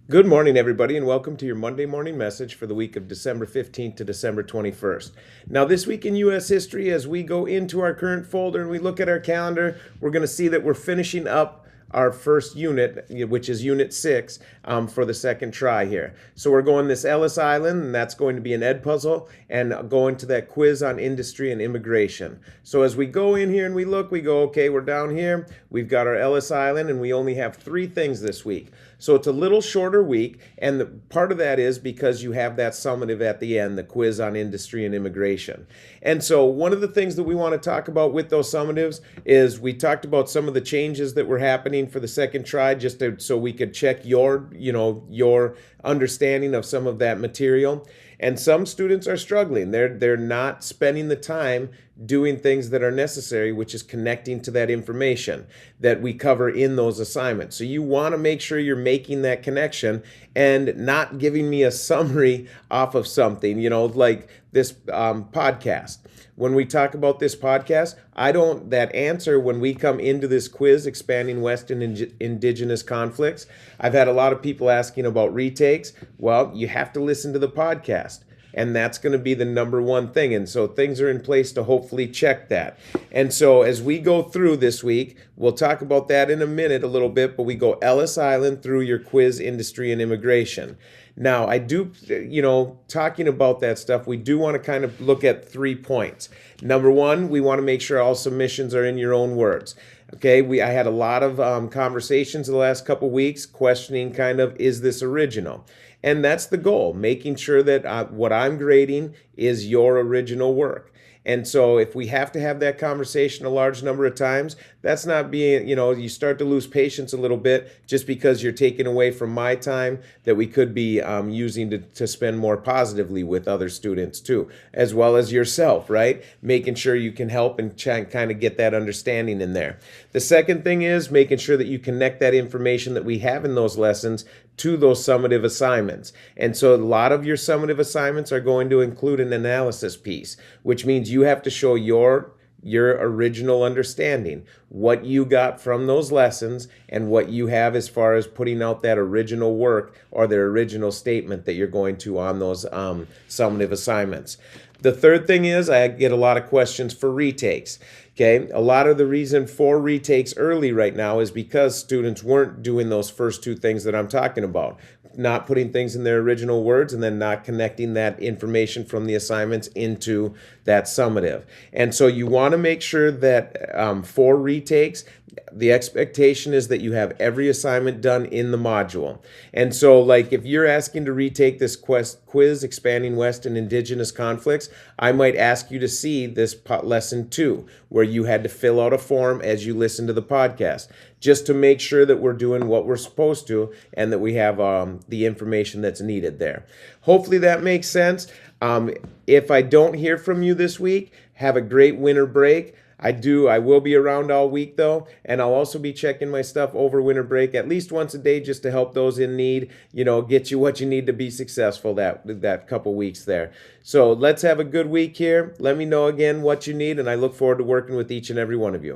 Good morning, everybody, and welcome to your Monday morning message for the week of December 15th to December 21st. Now, this week in U.S. history, as we go into our current folder and we look at our calendar, we're going to see that we're finishing up our first unit, which is Unit 6, for the second try here. So we're going this Ellis Island, and that's going to be an Ed puzzle, and going to that quiz on industry and immigration. So as we go in here and we look, we go, okay, we're down here. We've got our Ellis Island, and we only have 3 things this week. So it's a little shorter week, and part of that is because you have that summative at the end, the quiz on industry and immigration. And so one of the things that we want to talk about with those summatives is we talked about some of the changes that were happening for the second try, just so we could check your understanding of some of that material. And some students are struggling. They're not spending the time doing things that are necessary, which is connecting to that information that we cover in those assignments. So you want to make sure you're making that connection and not giving me a summary off of something, like this podcast. When we talk about this podcast, that answer when we come into this quiz, expanding Western indigenous conflicts, I've had a lot of people asking about retakes. Well, you have to listen to the podcast. And that's going to be the number one thing. And so things are in place to hopefully check that. And so as we go through this week, we'll talk about that in a minute a little bit, but we go Ellis Island through your quiz, industry, and immigration. Now, I do, talking about that stuff, we do want to kind of look at 3 points. Number one, we want to make sure all submissions are in your own words. Okay, I had a lot of conversations the last couple weeks questioning kind of, is this original? And that's the goal, making sure that what I'm grading is your original work. And so if we have to have that conversation a large number of times, that's not being, you start to lose patience a little bit just because you're taking away from my time that we could be using to spend more positively with other students too, as well as yourself, right? Making sure you can help and kind of get that understanding in there. The second thing is making sure that you connect that information that we have in those lessons to those summative assignments. And so a lot of your summative assignments are going to include an analysis piece, which means you have to show your original understanding, what you got from those lessons and what you have as far as putting out that original work or the original statement that you're going to on those summative assignments. The third thing is I get a lot of questions for retakes. Okay, a lot of the reason for retakes early right now is because students weren't doing those first 2 things that I'm talking about. Not putting things in their original words and then not connecting that information from the assignments into that summative. And so you want to make sure that for retakes, the expectation is that you have every assignment done in the module. And so like if you're asking to retake this quiz, Expanding Western Indigenous Conflicts, I might ask you to see this lesson 2, where you had to fill out a form as you listen to the podcast, just to make sure that we're doing what we're supposed to and that we have the information that's needed there. Hopefully that makes sense. If I don't hear from you this week, have a great winter break. I will be around all week though, and I'll also be checking my stuff over winter break at least once a day just to help those in need, get you what you need to be successful that couple weeks there. So let's have a good week here. Let me know again what you need, and I look forward to working with each and every one of you.